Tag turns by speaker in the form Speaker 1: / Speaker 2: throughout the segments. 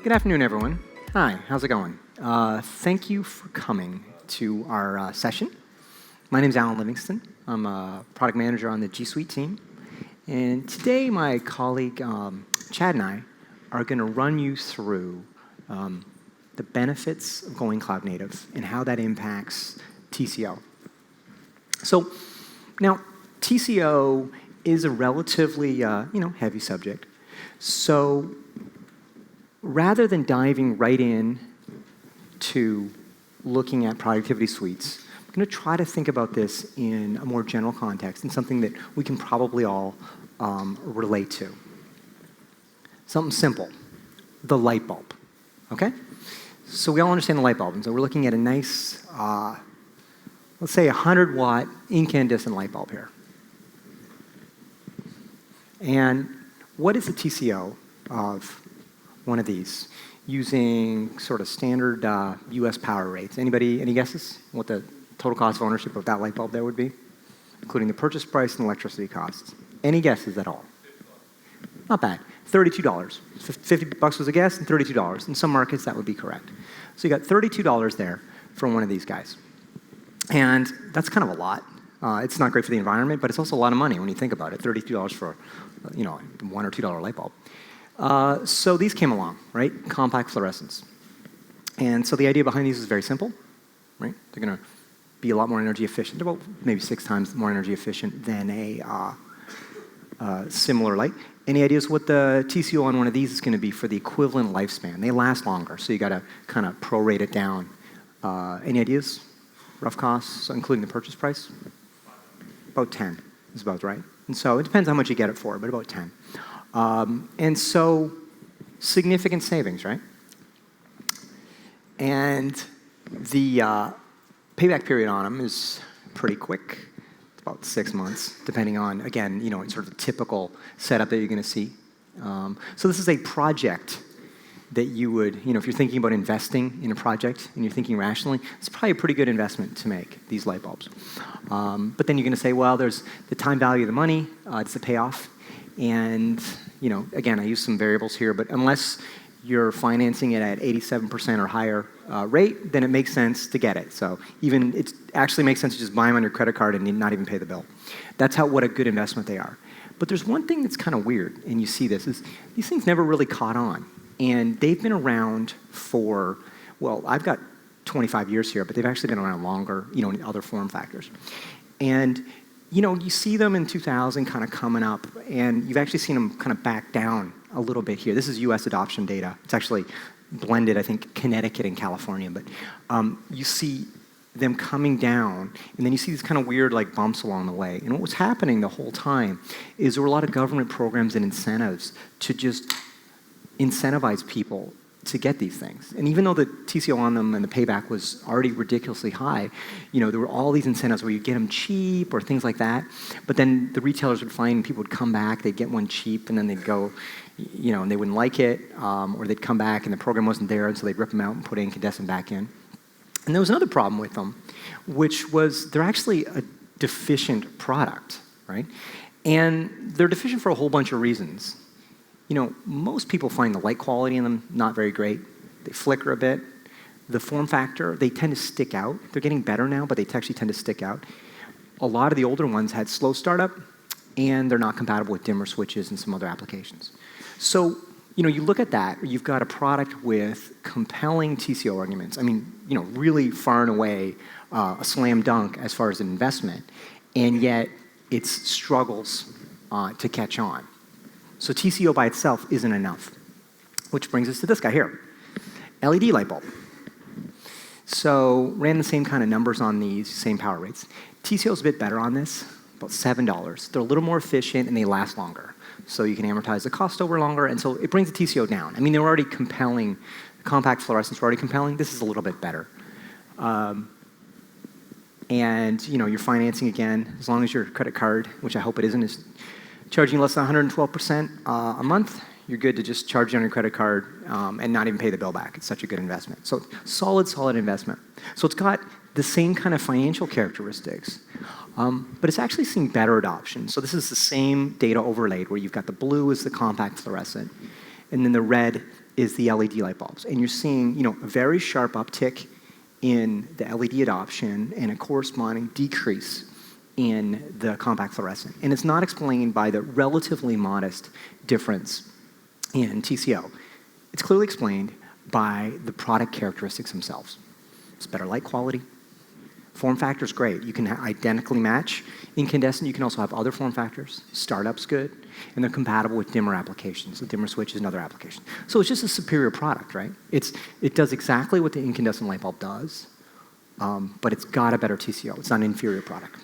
Speaker 1: Good afternoon, everyone. Hi, how's it going? Thank you for coming to our session. My name is Alan Livingston. I'm a product manager on the G Suite team. And today, my colleague Chad and I are going to run you through the benefits of going cloud native and how that impacts TCO. So now, TCO is a relatively heavy subject. So rather than diving right in to looking at productivity suites, I'm going to try to think about this in a more general context and something that we can probably all relate to. Something simple, the light bulb, okay? So we all understand the light bulb, and so we're looking at a nice, let's say 100-watt incandescent light bulb here. And what is the TCO of one of these using sort of standard US power rates? Anybody, any guesses what the total cost of ownership of that light bulb there would be? Including the purchase price and electricity costs. Any guesses at all? Not bad. $32. 50 bucks was a guess, and $32. In some markets, that would be correct. So you got $32 there for one of these guys. And that's kind of a lot. It's not great for the environment, but it's also a lot of money when you think about it. $32 for, $1 or $2 light bulb. So these came along, right? Compact fluorescents. And so the idea behind these is very simple, right? They're going to be a lot more energy efficient. They're about maybe 6 times more energy efficient than a similar light. Any ideas what the TCO on one of these is going to be for the equivalent lifespan? They last longer, so you got to kind of prorate it down. Any ideas? Rough costs, including the purchase price? About 10 is about right. And so it depends how much you get it for, but about 10. And so significant savings, right? And the payback period on them is pretty quick. It's about 6 months, depending on, again, sort of the typical setup that you're going to see. So this is a project that you would, if you're thinking about investing in a project and you're thinking rationally, it's probably a pretty good investment to make, these light bulbs. But then you're going to say, well, there's the time value of the money, it's the payoff. And, again, I use some variables here, but unless you're financing it at 87% or higher rate, then it makes sense to get it. So even it actually makes sense to just buy them on your credit card and not even pay the bill. That's what a good investment they are. But there's one thing that's kind of weird, and you see this, is these things never really caught on. And they've been around for, well, I've got 25 years here, but they've actually been around longer, in other form factors. And, you see them in 2000 kind of coming up, and you've actually seen them kind of back down a little bit here. This is US adoption data. It's actually blended, I think, Connecticut and California. But you see them coming down, and then you see these kind of weird bumps along the way. And what was happening the whole time is there were a lot of government programs and incentives to just incentivize people to get these things. And even though the TCO on them and the payback was already ridiculously high, there were all these incentives where you get them cheap or things like that. But then the retailers would find people would come back, they'd get one cheap, and then they'd go, and they wouldn't like it, or they'd come back and the program wasn't there, and so they'd rip them out and put incandescent back in. And there was another problem with them, which was they're actually a deficient product, right? And they're deficient for a whole bunch of reasons. Most people find the light quality in them not very great. They flicker a bit. The form factor, they tend to stick out. They're getting better now, but they actually tend to stick out. A lot of the older ones had slow startup, and they're not compatible with dimmer switches and some other applications. So, you look at that, you've got a product with compelling TCO arguments. I mean, really far and away a slam dunk as far as an investment, and yet it struggles to catch on. So TCO by itself isn't enough, which brings us to this guy here, LED light bulb. So ran the same kind of numbers on these, same power rates. TCO is a bit better on this, about $7. They're a little more efficient and they last longer. So you can amortize the cost over longer, and so it brings the TCO down. I mean, they're already compelling. Compact fluorescents were already compelling. This is a little bit better. And you're financing again, as long as your credit card, which I hope it isn't, is charging less than 112% a month, you're good to just charge it on your credit card and not even pay the bill back. It's such a good investment. So solid investment. So it's got the same kind of financial characteristics, but it's actually seen better adoption. So this is the same data overlaid where you've got the blue as the compact fluorescent, and then the red is the LED light bulbs. And you're seeing, a very sharp uptick in the LED adoption and a corresponding decrease in the compact fluorescent. And it's not explained by the relatively modest difference in TCO. It's clearly explained by the product characteristics themselves. It's better light quality. Form factor is great. You can identically match incandescent. You can also have other form factors. Startup's good. And they're compatible with dimmer applications. The dimmer switch is another application. So it's just a superior product, right? It does exactly what the incandescent light bulb does, but it's got a better TCO. It's not an inferior product.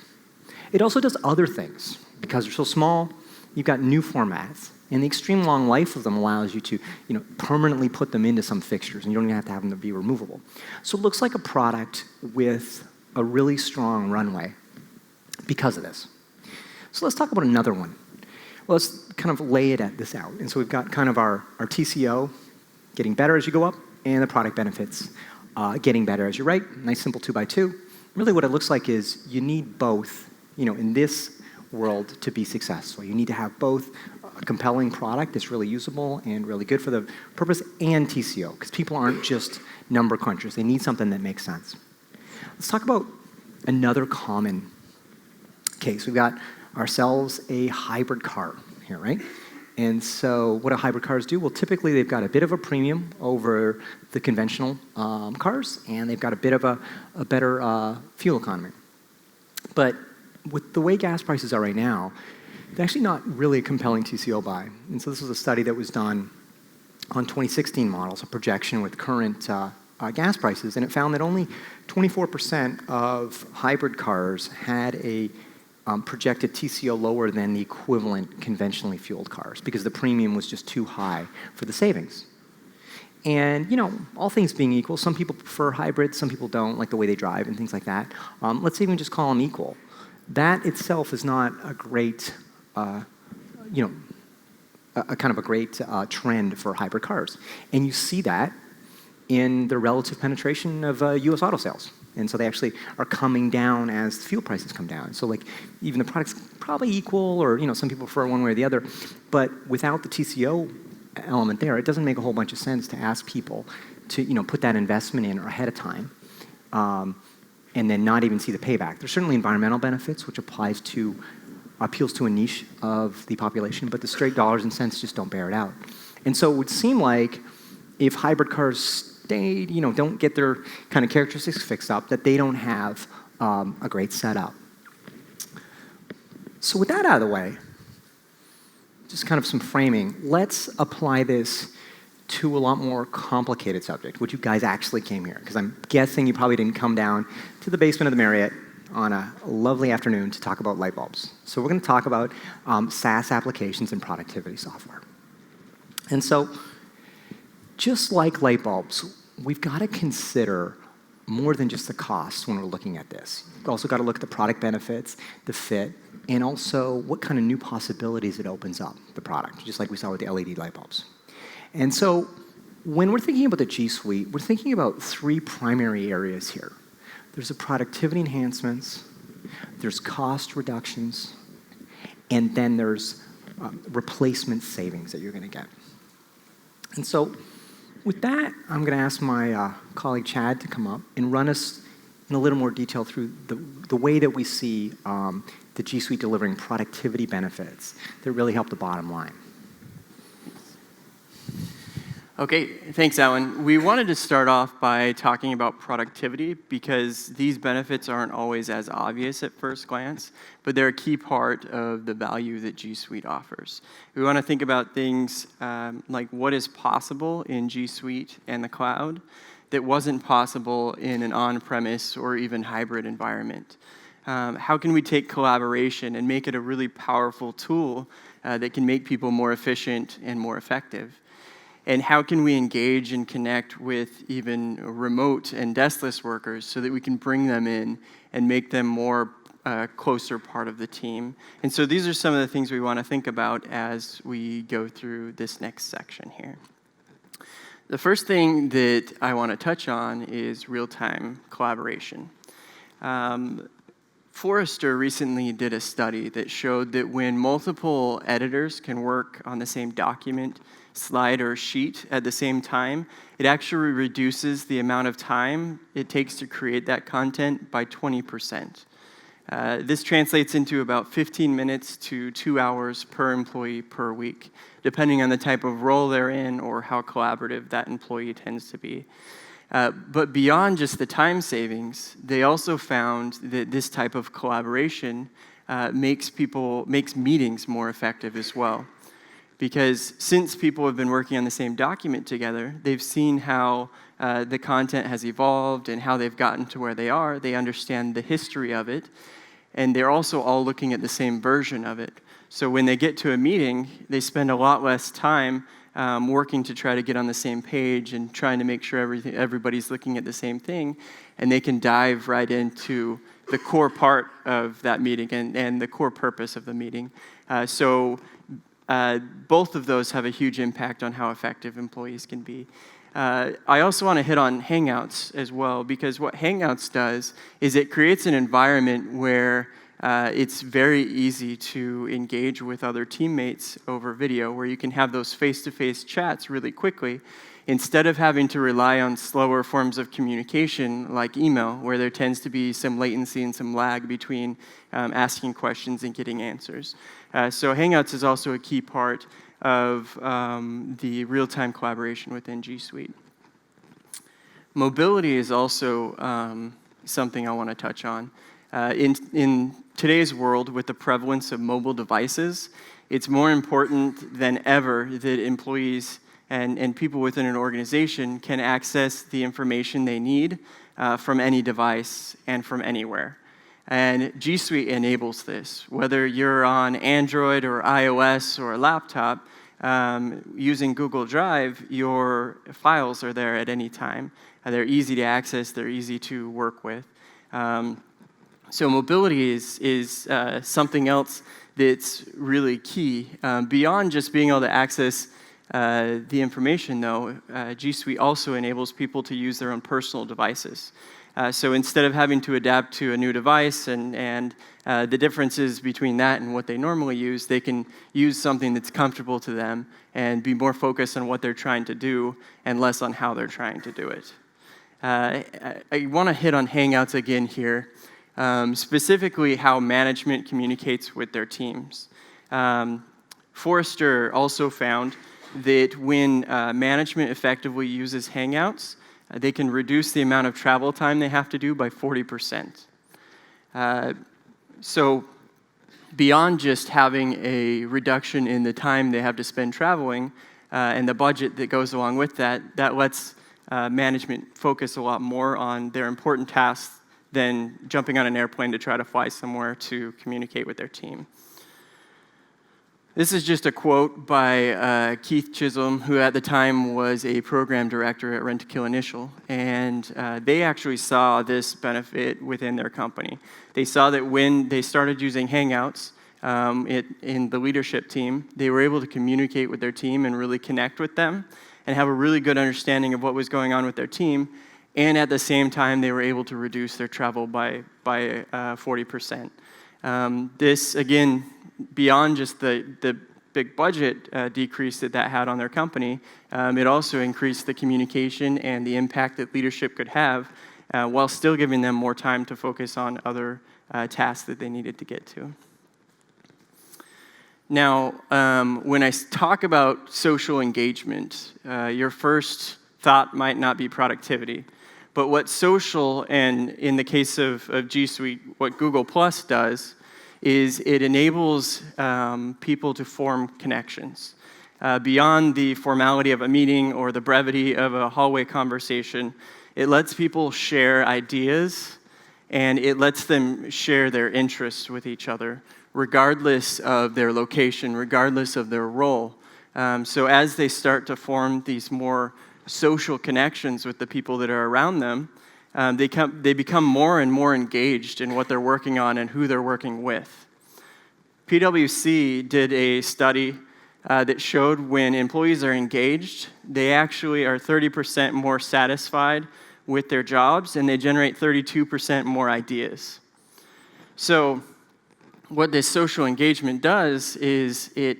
Speaker 1: It also does other things. Because they're so small, you've got new formats. And the extreme long life of them allows you to permanently put them into some fixtures, and you don't even have to have them to be removable. So it looks like a product with a really strong runway because of this. So let's talk about another one. Well, let's kind of lay this out. And so we've got kind of our TCO getting better as you go up, and the product benefits getting better as you right. Nice simple 2x2. Really what it looks like is you need both, in this world to be successful. You need to have both a compelling product that's really usable and really good for the purpose, and TCO, because people aren't just number crunchers. They need something that makes sense. Let's talk about another common case. We've got ourselves a hybrid car here, right? And so what do hybrid cars do? Well, typically they've got a bit of a premium over the conventional cars, and they've got a bit of a better fuel economy. But with the way gas prices are right now, they're actually not really a compelling TCO buy. And so this was a study that was done on 2016 models, a projection with current gas prices, and it found that only 24% of hybrid cars had a projected TCO lower than the equivalent conventionally fueled cars because the premium was just too high for the savings. And, all things being equal, some people prefer hybrids, some people don't, like the way they drive and things like that. Let's even just call them equal. That itself is not a great, a kind of a great trend for hybrid cars. And you see that in the relative penetration of U.S. auto sales. And so they actually are coming down as fuel prices come down. So even the product's probably equal, or some people prefer one way or the other. But without the TCO element there, it doesn't make a whole bunch of sense to ask people to put that investment in ahead of time, and then not even see the payback. There's certainly environmental benefits, which appeals to a niche of the population, but the straight dollars and cents just don't bear it out. And so it would seem like if hybrid cars don't get their kind of characteristics fixed up, that they don't have a great setup. So with that out of the way, just kind of some framing, let's apply this to a lot more complicated subject, which you guys actually came here, because I'm guessing you probably didn't come down to the basement of the Marriott on a lovely afternoon to talk about light bulbs. So we're going to talk about SaaS applications and productivity software. And so just like light bulbs, we've got to consider more than just the cost when we're looking at this. We've also got to look at the product benefits, the fit, and also what kind of new possibilities it opens up, the product, just like we saw with the LED light bulbs. And so when we're thinking about the G Suite, we're thinking about three primary areas here. There's the productivity enhancements, there's cost reductions, and then there's replacement savings that you're going to get. And so with that, I'm going to ask my colleague Chad to come up and run us in a little more detail through the way that we see the G Suite delivering productivity benefits that really help the bottom line.
Speaker 2: Okay, thanks, Alan. We wanted to start off by talking about productivity because these benefits aren't always as obvious at first glance, but they're a key part of the value that G Suite offers. We want to think about things like what is possible in G Suite and the cloud that wasn't possible in an on-premise or even hybrid environment. How can we take collaboration and make it a really powerful tool that can make people more efficient and more effective? And how can we engage and connect with even remote and deskless workers so that we can bring them in and make them more closer part of the team? And so these are some of the things we want to think about as we go through this next section here. The first thing that I want to touch on is real-time collaboration. Forrester recently did a study that showed that when multiple editors can work on the same document, slide, or sheet at the same time, it actually reduces the amount of time it takes to create that content by 20%. This translates into about 15 minutes to 2 hours per employee per week, depending on the type of role they're in or how collaborative that employee tends to be. But beyond just the time savings, they also found that this type of collaboration makes meetings more effective as well. Because since people have been working on the same document together, they've seen how the content has evolved and how they've gotten to where they are. They understand the history of it, and they're also all looking at the same version of it. So when they get to a meeting, they spend a lot less time working to try to get on the same page and trying to make sure everybody's looking at the same thing, and they can dive right into the core part of that meeting and the core purpose of the meeting. So both of those have a huge impact on how effective employees can be. I also want to hit on Hangouts as well, because what Hangouts does is it creates an environment where it's very easy to engage with other teammates over video, where you can have those face-to-face chats really quickly, instead of having to rely on slower forms of communication like email, where there tends to be some latency and some lag between asking questions and getting answers. So Hangouts is also a key part of the real-time collaboration within G Suite. Mobility is also something I want to touch on. In today's world, with the prevalence of mobile devices, it's more important than ever that employees and people within an organization can access the information they need from any device and from anywhere. And G Suite enables this. Whether you're on Android or iOS or a laptop, using Google Drive, your files are there at any time. They're easy to access, they're easy to work with. So mobility is something else that's really key. Beyond just being able to access the information, though, G Suite also enables people to use their own personal devices. So instead of having to adapt to a new device and the differences between that and what they normally use, they can use something that's comfortable to them and be more focused on what they're trying to do and less on how they're trying to do it. I want to hit on Hangouts again here, specifically how management communicates with their teams. Forrester also found that when management effectively uses Hangouts, they can reduce the amount of travel time they have to do by 40%. So beyond just having a reduction in the time they have to spend traveling and the budget that goes along with that, that lets management focus a lot more on their important tasks than jumping on an airplane to try to fly somewhere to communicate with their team. This is just a quote by Keith Chisholm, who at the time was a program director at Rentokil Initial, and they actually saw this benefit within their company. They saw that when they started using Hangouts in the leadership team, they were able to communicate with their team and really connect with them and have a really good understanding of what was going on with their team, and at the same time, they were able to reduce their travel by 40%. This, again, beyond just the big budget decrease that had on their company, it also increased the communication and the impact that leadership could have while still giving them more time to focus on other tasks that they needed to get to. Now, when I talk about social engagement, your first thought might not be productivity. But what social, and in the case of G Suite, what Google Plus does, is it enables people to form connections. Beyond the formality of a meeting or the brevity of a hallway conversation, it lets people share ideas, and it lets them share their interests with each other, regardless of their location, regardless of their role. So as they start to form these more social connections with the people that are around them, they become more and more engaged in what they're working on and who they're working with. PwC did a study that showed when employees are engaged, they actually are 30% more satisfied with their jobs, and they generate 32% more ideas. So what this social engagement does is it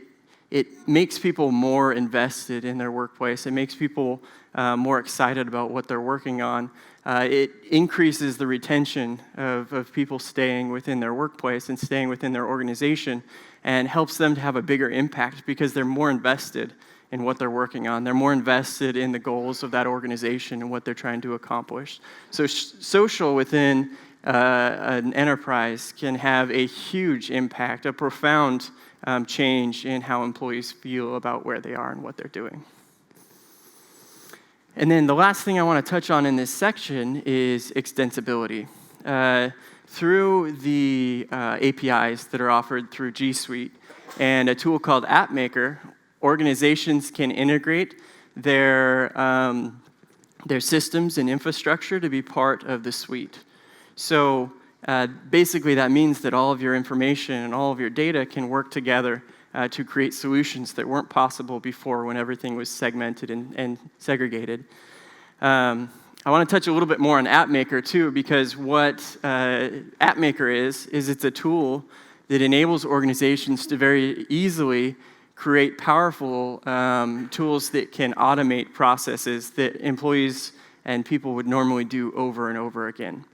Speaker 2: makes people more invested in their workplace. It makes people more excited about what they're working on. It increases the retention of people staying within their workplace and staying within their organization, and helps them to have a bigger impact because they're more invested in what they're working on. They're more invested in the goals of that organization and what they're trying to accomplish. So social within an enterprise can have a huge impact, a profound change in how employees feel about where they are and what they're doing. And then the last thing I want to touch on in this section is extensibility. Through the APIs that are offered through G Suite and a tool called AppMaker, organizations can integrate their systems and infrastructure to be part of the suite. So basically that means that all of your information and all of your data can work together to create solutions that weren't possible before when everything was segmented and segregated. I want to touch a little bit more on AppMaker too, because what AppMaker is it's a tool that enables organizations to very easily create powerful tools that can automate processes that employees and people would normally do over and over again.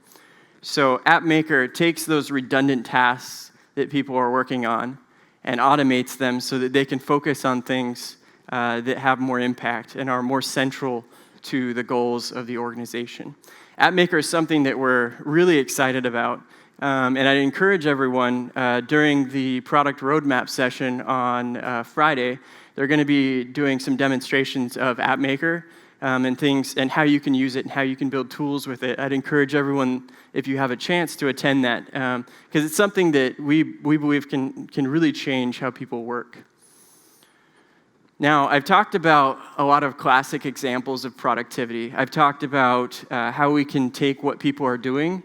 Speaker 2: So AppMaker takes those redundant tasks that people are working on and automates them so that they can focus on things that have more impact and are more central to the goals of the organization. AppMaker is something that we're really excited about, and I'd encourage everyone during the product roadmap session on Friday, they're going to be doing some demonstrations of AppMaker and things and how you can use it and how you can build tools with it. I'd encourage everyone, if you have a chance, to attend that because it's something that we believe can really change how people work. Now, I've talked about a lot of classic examples of productivity. I've talked about how we can take what people are doing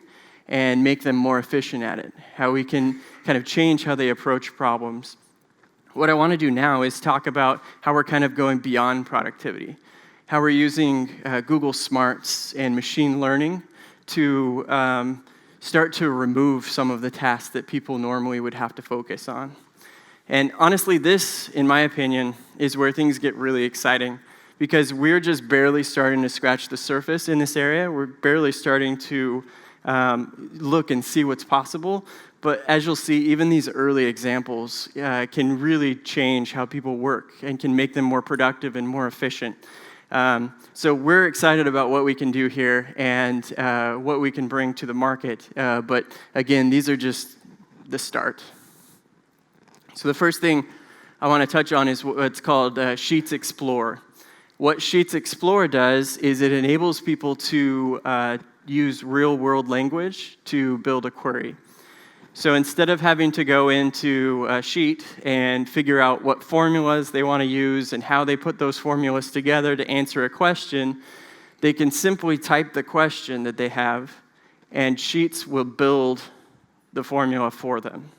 Speaker 2: and make them more efficient at it, how we can kind of change how they approach problems. What I want to do now is talk about how we're kind of going beyond productivity, how we're using Google Smarts and machine learning to start to remove some of the tasks that people normally would have to focus on. And honestly, this, in my opinion, is where things get really exciting because we're just barely starting to scratch the surface in this area. We're barely starting to look and see what's possible. But as you'll see, even these early examples can really change how people work and can make them more productive and more efficient. So we're excited about what we can do here and what we can bring to the market. But again, these are just the start. So the first thing I want to touch on is what's called Sheets Explore. What Sheets Explore does is it enables people to use real-world language to build a query. So instead of having to go into a sheet and figure out what formulas they want to use and how they put those formulas together to answer a question, they can simply type the question that they have, and Sheets will build the formula for them.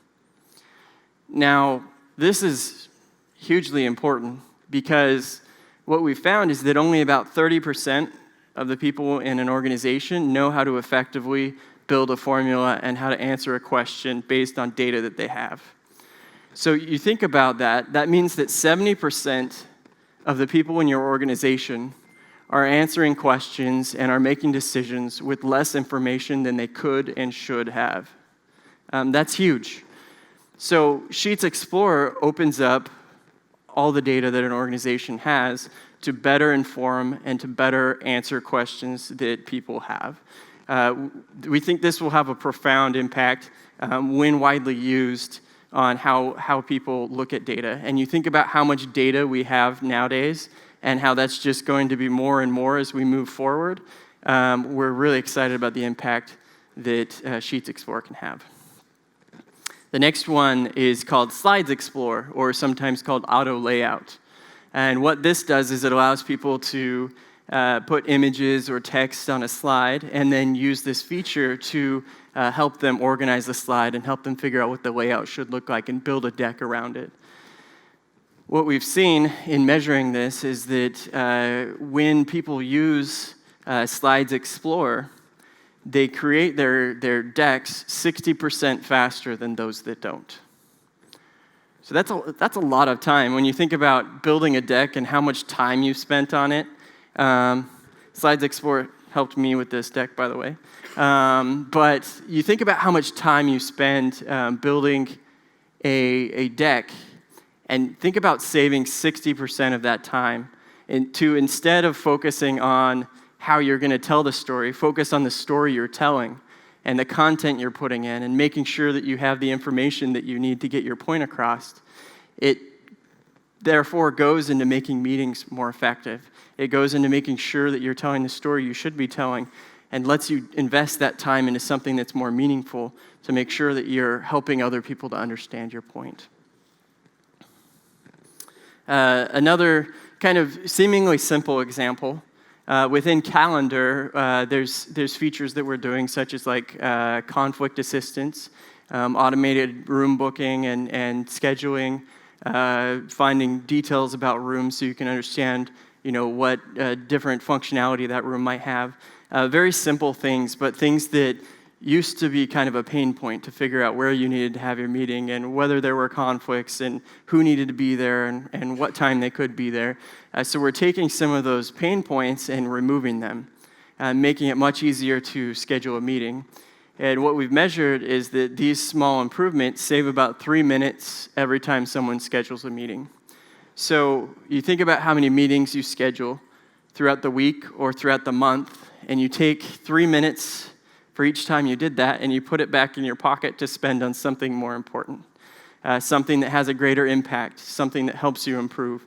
Speaker 2: Now, this is hugely important because what we found is that only about 30% of the people in an organization know how to effectively build a formula and how to answer a question based on data that they have. So you think about that, that means that 70% of the people in your organization are answering questions and are making decisions with less information than they could and should have. That's huge. So Sheets Explorer opens up all the data that an organization has to better inform and to better answer questions that people have. We think this will have a profound impact when widely used on how people look at data. And you think about how much data we have nowadays and how that's just going to be more and more as we move forward. We're really excited about the impact that Sheets Explorer can have. The next one is called Slides Explorer, or sometimes called Auto Layout. And what this does is it allows people to put images or text on a slide and then use this feature to help them organize the slide and help them figure out what the layout should look like and build a deck around it. What we've seen in measuring this is that when people use Slides Explorer, they create their decks 60% faster than those that don't. So that's a lot of time. When you think about building a deck and how much time you've spent on it, Slides Export helped me with this deck, by the way. But you think about how much time you spend building a deck, and think about saving 60% of that time instead of focusing on how you're going to tell the story, focus on the story you're telling and the content you're putting in and making sure that you have the information that you need to get your point across. It therefore goes into making meetings more effective. It goes into making sure that you're telling the story you should be telling and lets you invest that time into something that's more meaningful to make sure that you're helping other people to understand your point. Another kind of seemingly simple example, within Calendar, there's features that we're doing such as like conflict assistance, automated room booking and scheduling, finding details about rooms so you can understand what different functionality that room might have. Very simple things, but things that used to be kind of a pain point to figure out where you needed to have your meeting and whether there were conflicts and who needed to be there and what time they could be there. So we're taking some of those pain points and removing them, making it much easier to schedule a meeting. And what we've measured is that these small improvements save about 3 minutes every time someone schedules a meeting. So you think about how many meetings you schedule throughout the week or throughout the month, and you take 3 minutes for each time you did that, and you put it back in your pocket to spend on something more important, something that has a greater impact, something that helps you improve.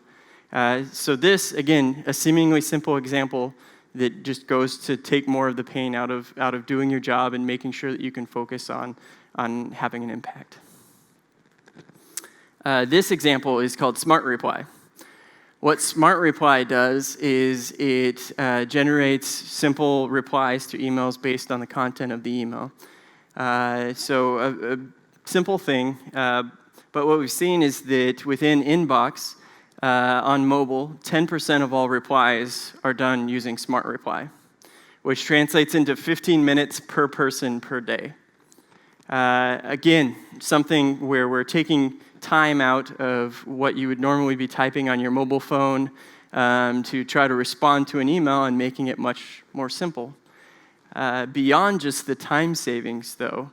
Speaker 2: So this, again, a seemingly simple example that just goes to take more of the pain out of doing your job and making sure that you can focus on having an impact. This example is called Smart Reply. What Smart Reply does is it generates simple replies to emails based on the content of the email. So a simple thing, but what we've seen is that within Inbox on mobile, 10% of all replies are done using Smart Reply, which translates into 15 minutes per person per day. Again, something where we're taking time out of what you would normally be typing on your mobile phone to try to respond to an email and making it much more simple. Beyond just the time savings, though,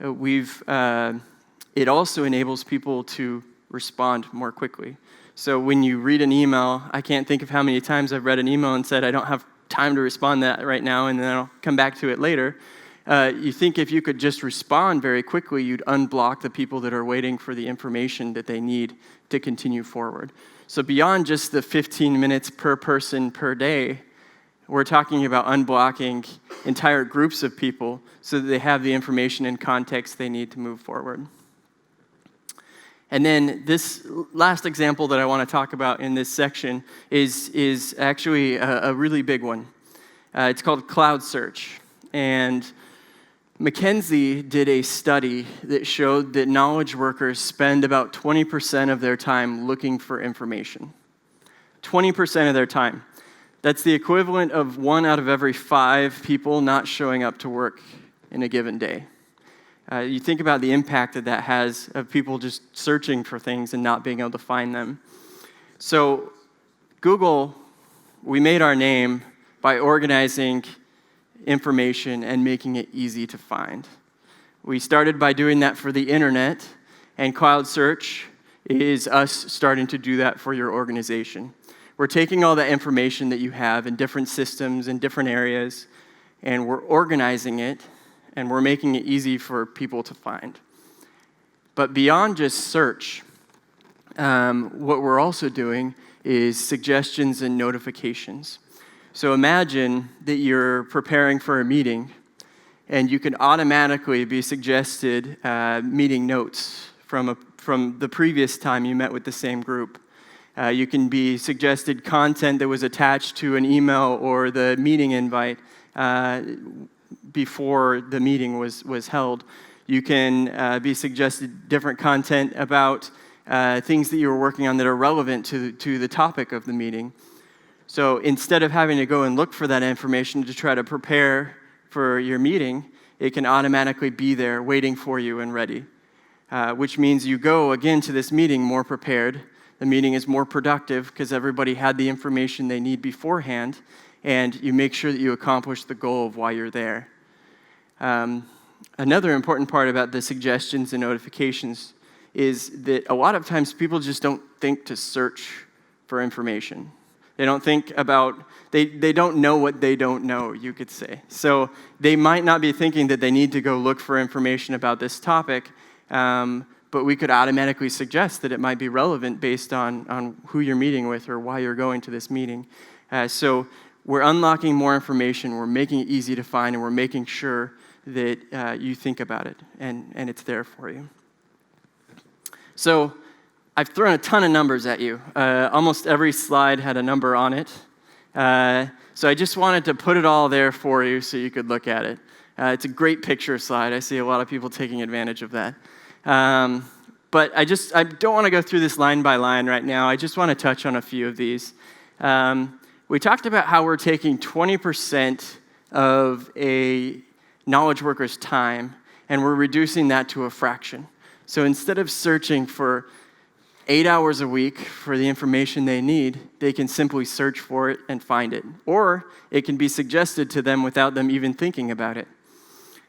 Speaker 2: it also enables people to respond more quickly. So when you read an email, I can't think of how many times I've read an email and said, I don't have time to respond to that right now, and then I'll come back to it later. You think if you could just respond very quickly, you'd unblock the people that are waiting for the information that they need to continue forward. So beyond just the 15 minutes per person per day, we're talking about unblocking entire groups of people so that they have the information and context they need to move forward. And then this last example that I want to talk about in this section is actually a really big one. It's called Cloud Search. And McKinsey did a study that showed that knowledge workers spend about 20% of their time looking for information. 20% of their time. That's the equivalent of 1 out of every 5 people not showing up to work in a given day. You think about the impact that has of people just searching for things and not being able to find them. So Google, we made our name by organizing information and making it easy to find. We started by doing that for the internet, and Cloud Search is us starting to do that for your organization. We're taking all that information that you have in different systems in different areas, and we're organizing it, and we're making it easy for people to find. But beyond just search, what we're also doing is suggestions and notifications. So imagine that you're preparing for a meeting, and you can automatically be suggested meeting notes from the previous time you met with the same group. You can be suggested content that was attached to an email or the meeting invite before the meeting was held. You can be suggested different content about things that you were working on that are relevant to the topic of the meeting. So instead of having to go and look for that information to try to prepare for your meeting, it can automatically be there waiting for you and ready, which means you go again to this meeting more prepared. The meeting is more productive because everybody had the information they need beforehand, and you make sure that you accomplish the goal of why you're there. Another important part about the suggestions and notifications is that a lot of times people just don't think to search for information. They don't think about, they don't know what they don't know, you could say. So they might not be thinking that they need to go look for information about this topic, but we could automatically suggest that it might be relevant based on who you're meeting with or why you're going to this meeting. So we're unlocking more information, we're making it easy to find, and we're making sure that you think about it and it's there for you. So I've thrown a ton of numbers at you. Almost every slide had a number on it. So I just wanted to put it all there for you so you could look at it. It's a great picture slide. I see a lot of people taking advantage of that. But I don't want to go through this line by line right now. I just want to touch on a few of these. We talked about how we're taking 20% of a knowledge worker's time, and we're reducing that to a fraction. So instead of searching for 8 hours a week for the information they need, they can simply search for it and find it. Or it can be suggested to them without them even thinking about it.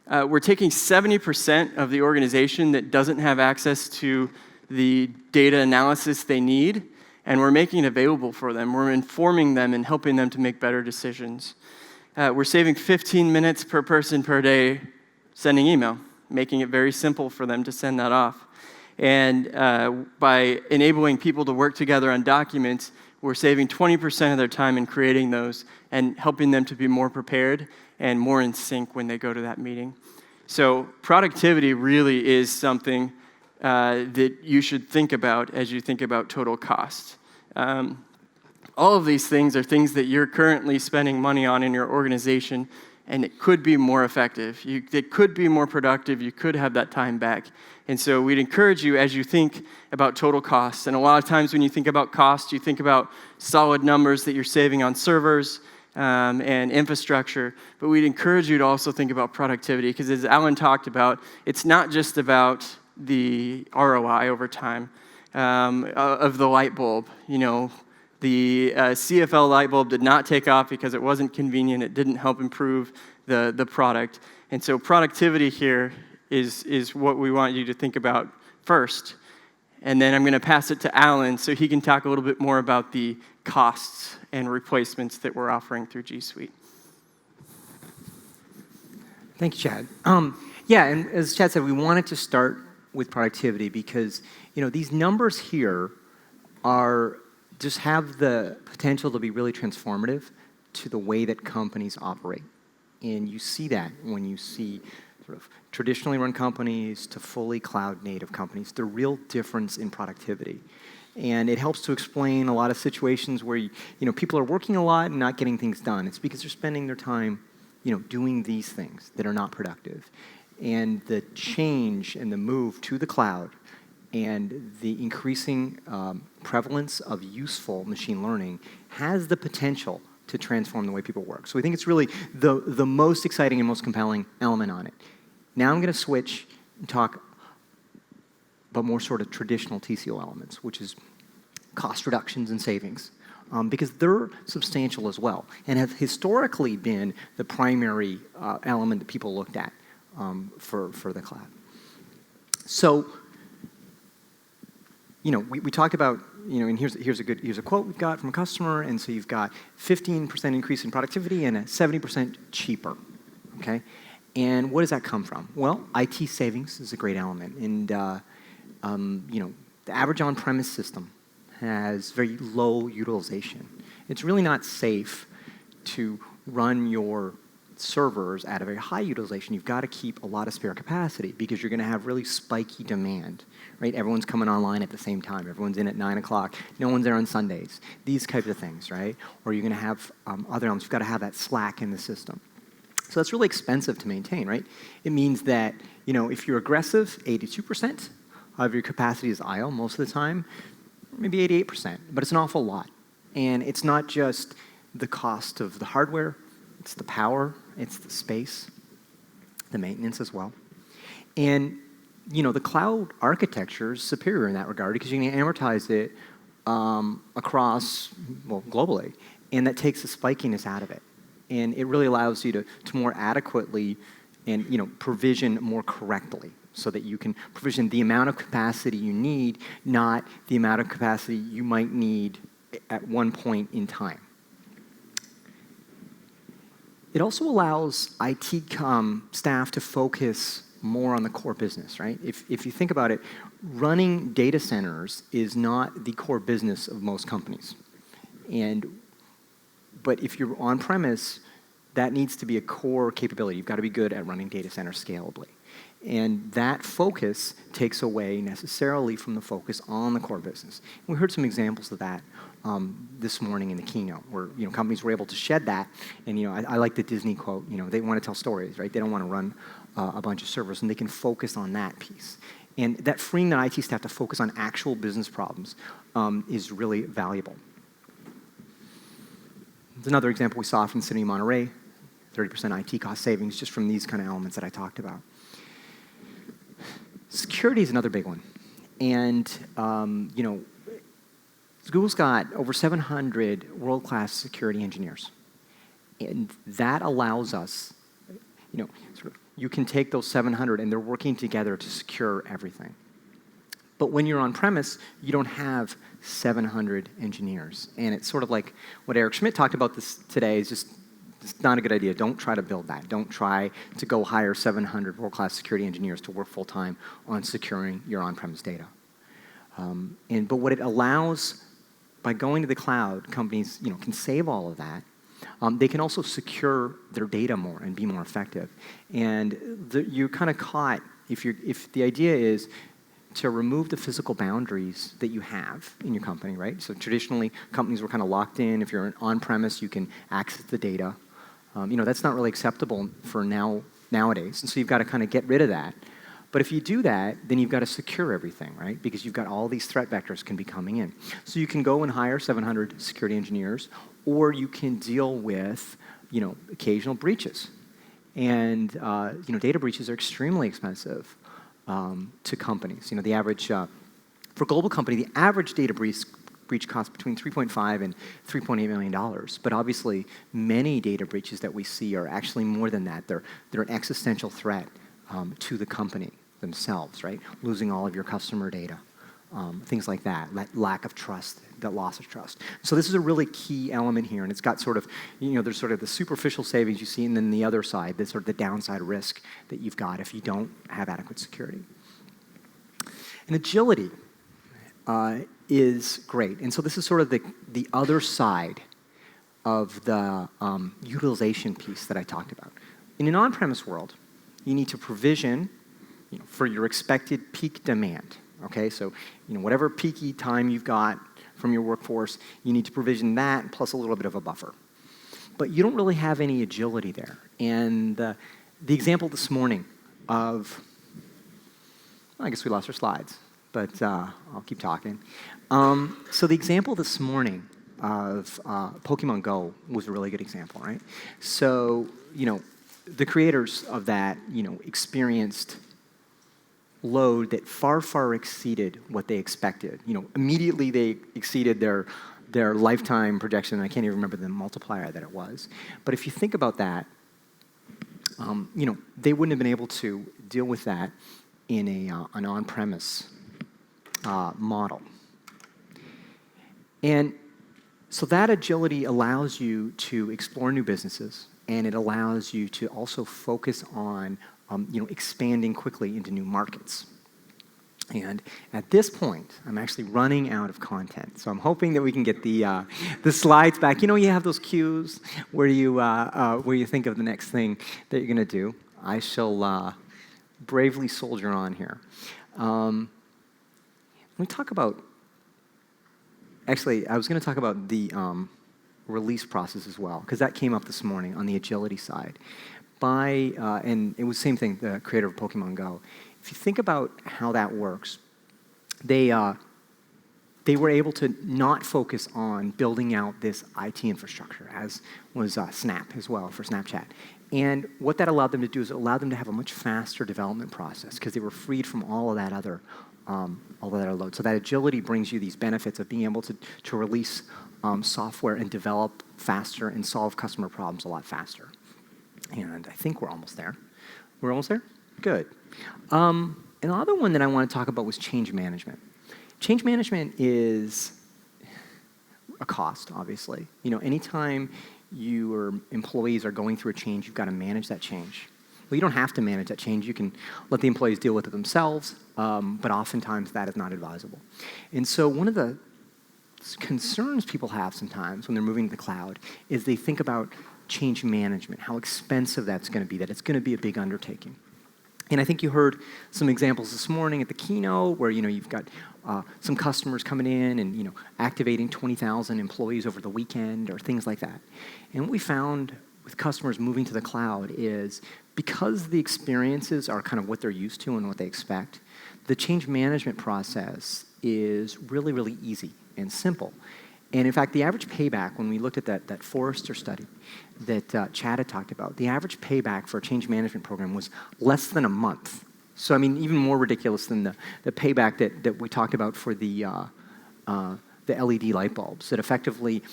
Speaker 2: We're taking 70% of the organization that doesn't have access to the data analysis they need, and we're making it available for them. We're informing them and helping them to make better decisions. We're saving 15 minutes per person per day sending email, making it very simple for them to send that off. And by enabling people to work together on documents, we're saving 20% of their time in creating those and helping them to be more prepared and more in sync when they go to that meeting. So productivity really is something that you should think about as you think about total cost. All of these things are things that you're currently spending money on in your organization, and it could be more effective. It could be more productive. You could have that time back. And so we'd encourage you as you think about total costs. And a lot of times when you think about cost, you think about solid numbers that you're saving on servers and infrastructure. But we'd encourage you to also think about productivity, because as Alan talked about, it's not just about the ROI over time of the light bulb. You know, the CFL light bulb did not take off because it wasn't convenient. It didn't help improve the product. And so productivity here is what we want you to think about first. And then I'm going to pass it to Alan so he can talk a little bit more about the costs and replacements that we're offering through G Suite.
Speaker 1: Thank you, Chad. Yeah, and as Chad said, we wanted to start with productivity because, you know, these numbers here just have the potential to be really transformative to the way that companies operate. And you see that when you see sort of traditionally run companies to fully cloud-native companies, the real difference in productivity. And it helps to explain a lot of situations where people are working a lot and not getting things done. It's because they're spending their time doing these things that are not productive. And the change and the move to the cloud and the increasing prevalence of useful machine learning has the potential to transform the way people work. So we think it's really the most exciting and most compelling element on it. Now I'm going to switch and talk about more sort of traditional TCO elements, which is cost reductions and savings, because they're substantial as well and have historically been the primary element that people looked at for the cloud. So, we talked about, and here's a quote we've got from a customer, and so you've got 15% increase in productivity and a 70% cheaper, okay? And what does that come from? Well, IT savings is a great element, and the average on-premise system has very low utilization. It's really not safe to run your servers at a very high utilization. You've got to keep a lot of spare capacity because you're going to have really spiky demand, right? Everyone's coming online at the same time. Everyone's in at 9 o'clock. No one's there on Sundays. These types of things, right? Or you're going to have other elements. You've got to have that slack in the system. So that's really expensive to maintain, right? It means that, if you're aggressive, 82% of your capacity is idle most of the time, maybe 88%, but it's an awful lot. And it's not just the cost of the hardware, It's the power, it's the space, the maintenance as well. And the cloud architecture is superior in that regard because you can amortize it across, globally. And that takes the spikiness out of it. And it really allows you to more adequately and provision more correctly so that you can provision the amount of capacity you need, not the amount of capacity you might need at one point in time. It also allows IT staff to focus more on the core business, right? If you think about it, running data centers is not the core business of most companies. But if you're on-premise, that needs to be a core capability. You've got to be good at running data centers scalably. And that focus takes away necessarily from the focus on the core business. We heard some examples of that this morning in the keynote, where companies were able to shed that. And I like the Disney quote. They want to tell stories, right? They don't want to run a bunch of servers, and they can focus on that piece. And that freeing the IT staff to focus on actual business problems is really valuable. There's another example we saw from the City of Monterey, 30% IT cost savings just from these kind of elements that I talked about. Security is another big one. And, Google's got over 700 world-class security engineers. And that allows us, you can take those 700 and they're working together to secure everything. But when you're on premise, you don't have 700 engineers. And it's sort of like what Eric Schmidt talked about this today is just it's not a good idea. Don't try to build that. Don't try to go hire 700 world-class security engineers to work full-time on securing your on-premise data. But what it allows, by going to the cloud, companies can save all of that. They can also secure their data more and be more effective. And you're kind of caught if the idea is to remove the physical boundaries that you have in your company, right? So traditionally, companies were kind of locked in. If you're on-premise, you can access the data. That's not really acceptable for nowadays. And so you've got to kind of get rid of that. But if you do that, then you've got to secure everything, right? Because you've got all these threat vectors can be coming in. So you can go and hire 700 security engineers, or you can deal with, occasional breaches. And, data breaches are extremely expensive to companies. The average, for a global company, the average data breach costs between $3.5 and $3.8 million. But obviously, many data breaches that we see are actually more than that. They're an existential threat to the company themselves, right? Losing all of your customer data, things like that, lack of trust, that loss of trust. So this is a really key element here, and it's got sort of, there's sort of the superficial savings you see, and then the other side, the sort of the downside risk that you've got if you don't have adequate security. And agility is great. And so this is sort of the other side of the utilization piece that I talked about. In an on-premise world, you need to provision for your expected peak demand. Okay, so whatever peaky time you've got from your workforce, you need to provision that plus a little bit of a buffer. But you don't really have any agility there. And the example this morning of, I guess we lost our slides, but I'll keep talking. So the example this morning of Pokemon Go was a really good example, right? So, the creators of that, experienced load that far, far exceeded what they expected. Immediately they exceeded their lifetime projection. I can't even remember the multiplier that it was. But if you think about that, they wouldn't have been able to deal with that in an on-premise model. And so that agility allows you to explore new businesses, and it allows you to also focus on expanding quickly into new markets. And at this point, I'm actually running out of content. So I'm hoping that we can get the slides back. You have those cues where you think of the next thing that you're going to do. I shall bravely soldier on here. Let me talk about. Actually, I was going to talk about the release process as well, because that came up this morning on the agility side. And it was the same thing, the creator of Pokemon Go. If you think about how that works, they they were able to not focus on building out this IT infrastructure, as was Snap as well for Snapchat. And what that allowed them to do is it allowed them to have a much faster development process because they were freed from all of that other load. So that agility brings you these benefits of being able to release software and develop faster and solve customer problems a lot faster. And I think we're almost there. We're almost there? Good. Another one that I want to talk about was change management. Change management is a cost, obviously. You know, anytime your employees are going through a change, you've got to manage that change. Well, you don't have to manage that change. You can let the employees deal with it themselves, but oftentimes that is not advisable. And so one of the concerns people have sometimes when they're moving to the cloud is they think about change management, how expensive that's going to be, that it's going to be a big undertaking. And I think you heard some examples this morning at the keynote where, you know, you've got some customers coming in and, you know, activating 20,000 employees over the weekend or things like that. And what we found with customers moving to the cloud is because the experiences are kind of what they're used to and what they expect, the change management process is really, really easy and simple. And in fact, the average payback, when we looked at that Forrester study that Chad had talked about, the average payback for a change management program was less than a month. So, I mean, even more ridiculous than the payback that we talked about for the LED light bulbs, that effectively,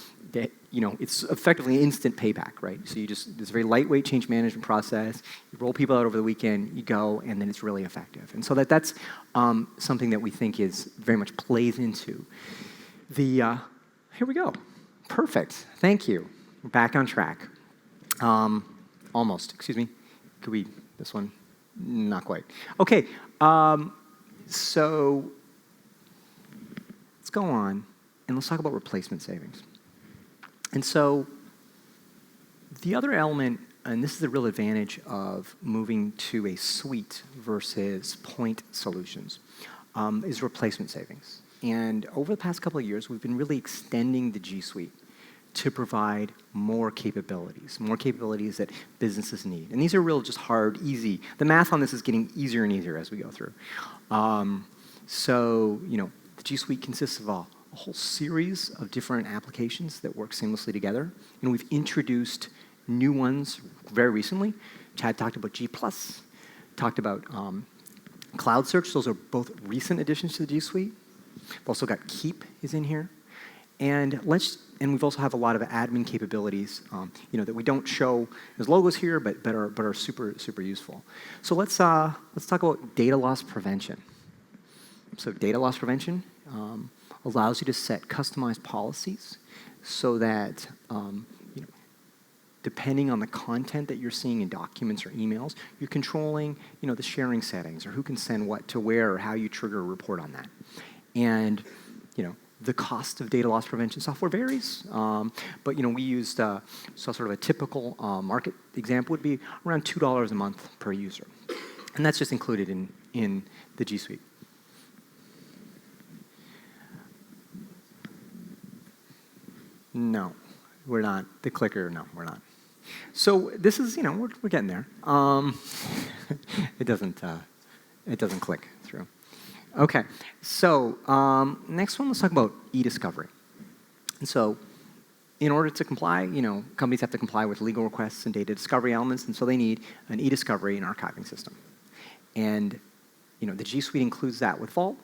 Speaker 1: you know, it's effectively instant payback, right? So it's a very lightweight change management process. You roll people out over the weekend, you go, and then it's really effective. And so that's something that we think is very much plays into the... Here we go. Perfect. Thank you. We're back on track. Almost. Excuse me. Could we, this one? Not quite. Okay. So let's go on and let's talk about replacement savings. And so the other element, and this is the real advantage of moving to a suite versus point solutions, is replacement savings. And over the past couple of years, we've been really extending the G Suite to provide more capabilities that businesses need. And these are real just hard, easy. The math on this is getting easier and easier as we go through. So, you know, the G Suite consists of a whole series of different applications that work seamlessly together. And we've introduced new ones very recently. Chad talked about G+, talked about Cloud Search. Those are both recent additions to the G Suite. We've also got Keep is in here. And we've also have a lot of admin capabilities, you know, that we don't show as logos here, but are super, super useful. So let's talk about data loss prevention. So data loss prevention allows you to set customized policies so that, you know, depending on the content that you're seeing in documents or emails, you're controlling, you know, the sharing settings or who can send what to where or how you trigger a report on that. And, you know, the cost of data loss prevention software varies, but, you know, we used, so sort of a typical market example would be around $2 a month per user. And that's just included in the G Suite. No, we're not. The clicker, no, we're not. So this is, you know, we're getting there. It doesn't click through. Okay, so next one, let's talk about e-discovery. And so in order to comply, you know, companies have to comply with legal requests and data discovery elements, and so they need an e-discovery and archiving system. And, you know, the G Suite includes that with Vault.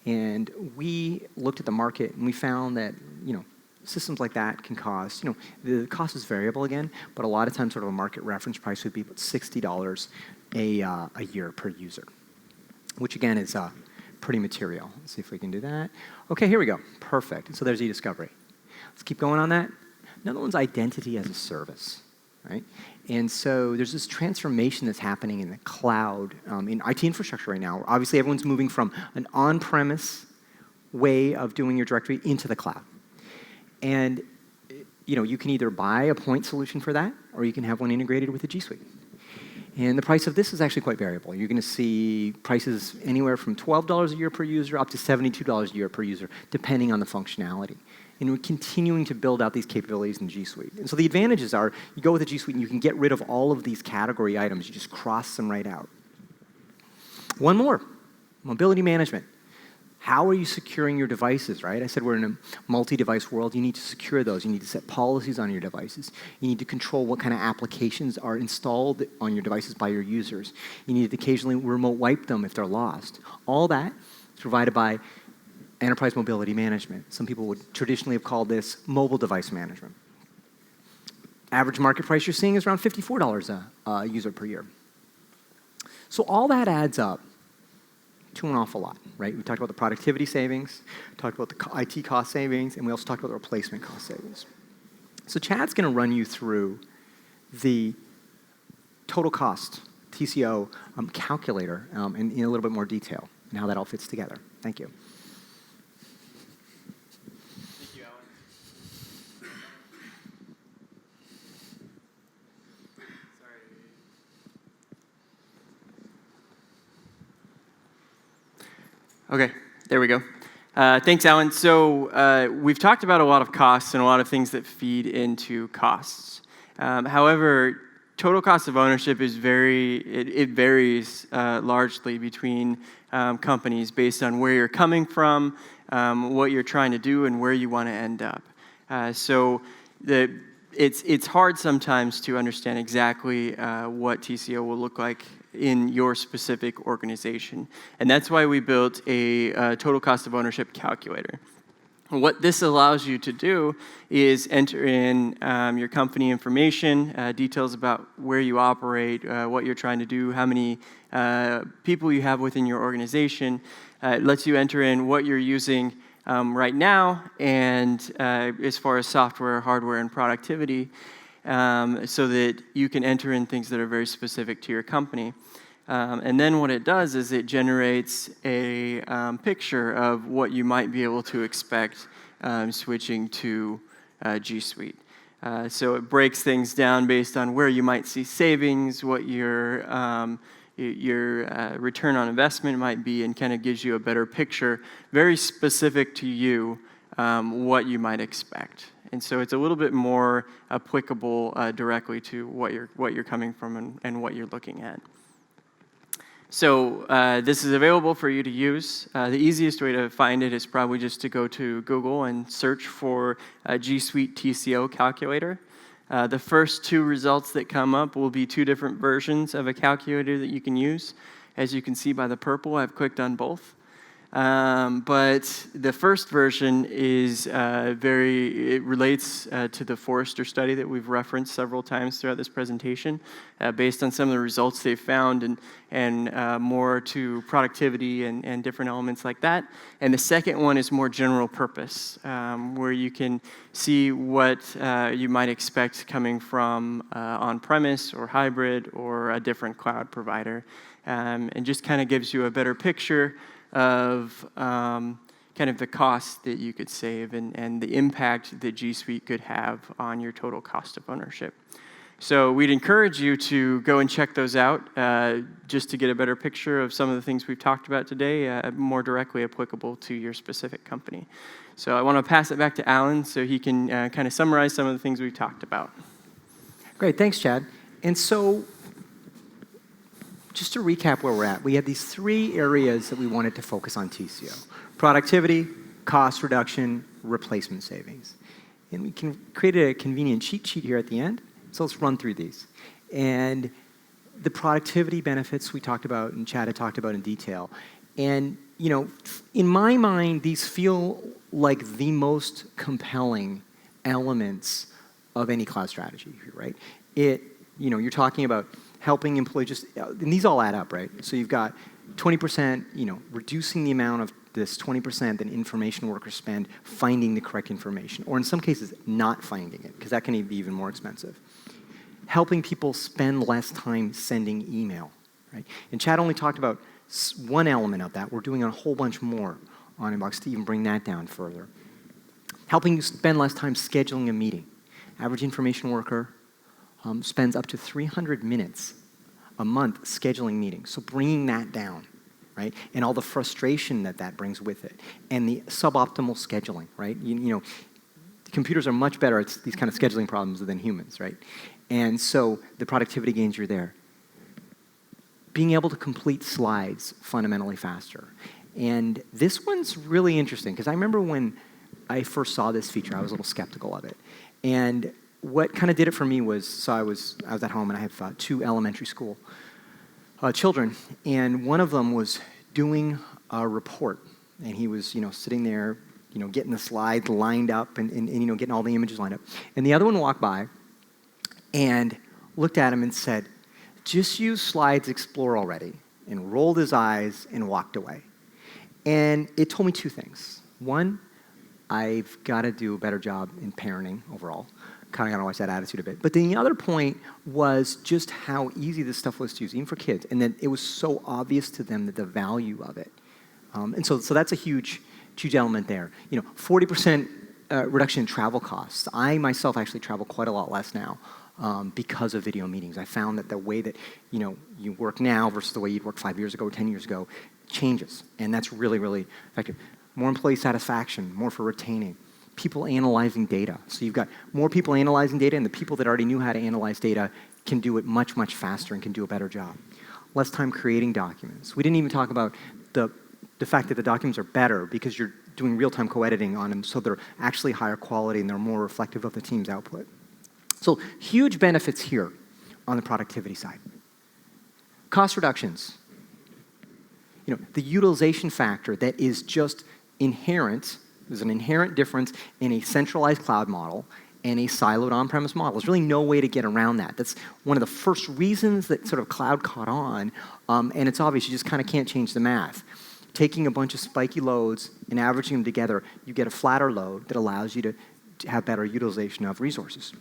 Speaker 1: And we looked at the market and we found that, you know, systems like that can cost, you know, the cost is variable again, but a lot of times sort of a market reference price would be about $60 a year per user, which again is pretty material. Let's see if we can do that. Okay, here we go. Perfect. So there's e-discovery. Let's keep going on that. Another one's identity as a service, right? And so there's this transformation that's happening in the cloud, in IT infrastructure right now. Obviously, everyone's moving from an on-premise way of doing your directory into the cloud. And, you know, you can either buy a point solution for that, or you can have one integrated with the G Suite. And the price of this is actually quite variable. You're going to see prices anywhere from $12 a year per user up to $72 a year per user, depending on the functionality. And we're continuing to build out these capabilities in G Suite. And so the advantages are, you go with the G Suite and you can get rid of all of these category items. You just cross them right out. One more, mobility management. How are you securing your devices, right? I said we're in a multi-device world. You need to secure those. You need to set policies on your devices. You need to control what kind of applications are installed on your devices by your users. You need to occasionally remote wipe them if they're lost. All that is provided by enterprise mobility management. Some people would traditionally have called this mobile device management. Average market price you're seeing is around $54 a user per year. So all that adds up to an awful lot, right? We talked about the productivity savings, talked about the IT cost savings, and we also talked about the replacement cost savings. So Chad's going to run you through the total cost, TCO calculator in a little bit more detail and how that all fits together. Thank you.
Speaker 2: Thank you, Alan. Okay, there we go. Thanks, Alan. So we've talked about a lot of costs and a lot of things that feed into costs. However, total cost of ownership is it varies largely between companies based on where you're coming from, what you're trying to do, and where you want to end up. It's hard sometimes to understand exactly what TCO will look like in your specific organization. And that's why we built a total cost of ownership calculator. What this allows you to do is enter in your company information, details about where you operate, what you're trying to do, how many people you have within your organization. It lets you enter in what you're using right now, and as far as software, hardware, and productivity, so that you can enter in things that are very specific to your company. And then what it does is it generates a picture of what you might be able to expect switching to G Suite. So it breaks things down based on where you might see savings, what your return on investment might be, and kind of gives you a better picture, very specific to you, what you might expect. And so it's a little bit more applicable directly to what you're coming from and what you're looking at. So this is available for you to use. The easiest way to find it is probably just to go to Google and search for G Suite TCO calculator. The first two results that come up will be two different versions of a calculator that you can use. As you can see by the purple, I've clicked on both. But the first version is it relates to the Forrester study that we've referenced several times throughout this presentation, based on some of the results they've found and more to productivity and different elements like that. And the second one is more general purpose, where you can see what you might expect coming from on-premise or hybrid or a different cloud provider, and just kind of gives you a better picture of kind of the cost that you could save and the impact that G Suite could have on your total cost of ownership. So we'd encourage you to go and check those out just to get a better picture of some of the things we've talked about today, more directly applicable to your specific company. So I want to pass it back to Alan so he can kind of summarize some of the things we've talked about.
Speaker 1: Great, thanks, Chad. And so just to recap where we're at, we have these three areas that we wanted to focus on TCO: productivity, cost reduction, replacement savings. And we can create a convenient cheat sheet here at the end. So let's run through these. And the productivity benefits we talked about and Chad had talked about in detail. And, you know, in my mind, these feel like the most compelling elements of any cloud strategy, right? You're talking about helping employees and these all add up, right? So you've got 20%, reducing the amount of this 20% that information workers spend finding the correct information, or in some cases, not finding it, because that can be even more expensive. Helping people spend less time sending email, right? And Chad only talked about one element of that. We're doing a whole bunch more on Inbox to even bring that down further. Helping you spend less time scheduling a meeting. Average information worker spends up to 300 minutes a month scheduling meetings. So bringing that down, right? And all the frustration that brings with it. And the suboptimal scheduling, right? Computers are much better at these kind of scheduling problems than humans, right? And so the productivity gains are there. Being able to complete slides fundamentally faster. And this one's really interesting because I remember when I first saw this feature, I was a little skeptical of it. And what kind of did it for me was, so I was at home and I have 2 elementary school children, and one of them was doing a report, and he was, sitting there, getting the slides lined up and getting all the images lined up. And the other one walked by and looked at him and said, "Just use Slides Explorer already," and rolled his eyes and walked away. And it told me 2 things. One, I've got to do a better job in parenting overall. Kind of got to watch that attitude a bit. But then the other point was just how easy this stuff was to use, even for kids, and that it was so obvious to them that the value of it. And so that's a huge element there. 40% reduction in travel costs. I myself actually travel quite a lot less now because of video meetings. I found that the way that you work now versus the way you'd work 5 years ago or 10 years ago changes, and that's really, really effective. More employee satisfaction, more for retaining. People analyzing data. So you've got more people analyzing data, and the people that already knew how to analyze data can do it much, much faster and can do a better job. Less time creating documents. We didn't even talk about the fact that the documents are better because you're doing real-time co-editing on them, so they're actually higher quality and they're more reflective of the team's output. So huge benefits here on the productivity side. Cost reductions. The utilization factor that is just inherent. There's an inherent difference in a centralized cloud model and a siloed on-premise model. There's really no way to get around that. That's one of the first reasons that sort of cloud caught on, and it's obvious. You just kind of can't change the math. Taking a bunch of spiky loads and averaging them together, you get a flatter load that allows you to have better utilization of resources.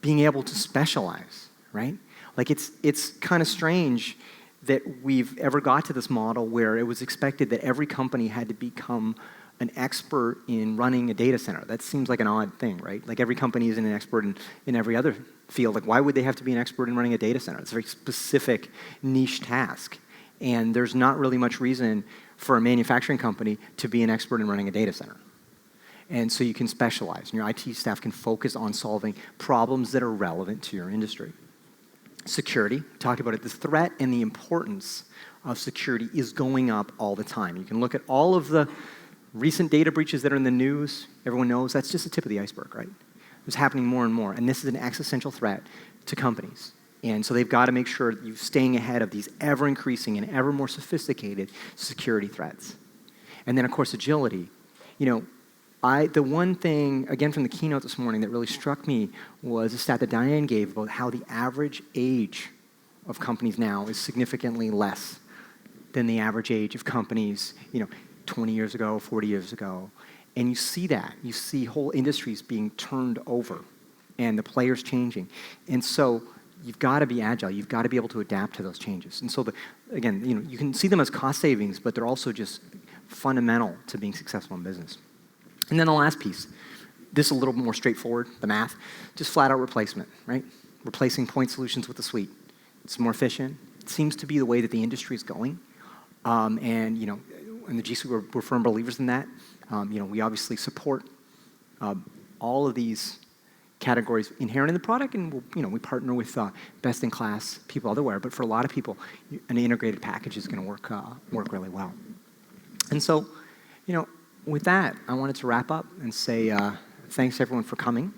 Speaker 1: Being able to specialize, right? Like it's kind of strange that we've ever got to this model where it was expected that every company had to become an expert in running a data center. That seems like an odd thing, right? Like every company isn't an expert in every other field. Like why would they have to be an expert in running a data center? It's a very specific niche task. And there's not really much reason for a manufacturing company to be an expert in running a data center. And so you can specialize, and your IT staff can focus on solving problems that are relevant to your industry. Security, talked about it. The threat and the importance of security is going up all the time. You can look at all of the recent data breaches that are in the news. Everyone knows that's just the tip of the iceberg, right? It's happening more and more, and this is an existential threat to companies. And so they've got to make sure that you're staying ahead of these ever-increasing and ever more sophisticated security threats. And then, of course, agility. The one thing, again, from the keynote this morning that really struck me was a stat that Diane gave about how the average age of companies now is significantly less than the average age of companies, 20 years ago, 40 years ago. And you see that. You see whole industries being turned over and the players changing. And so you've got to be agile. You've got to be able to adapt to those changes. And so, again, you can see them as cost savings, but they're also just fundamental to being successful in business. And then the last piece, this is a little more straightforward, the math, just flat out replacement, right? Replacing point solutions with a suite. It's more efficient. It seems to be the way that the industry is going. And in the G Suite, we're firm believers in that. We obviously support all of these categories inherent in the product, and we partner with best-in-class people elsewhere. But for a lot of people, an integrated package is going to work really well. And so, with that, I wanted to wrap up and say thanks everyone for coming.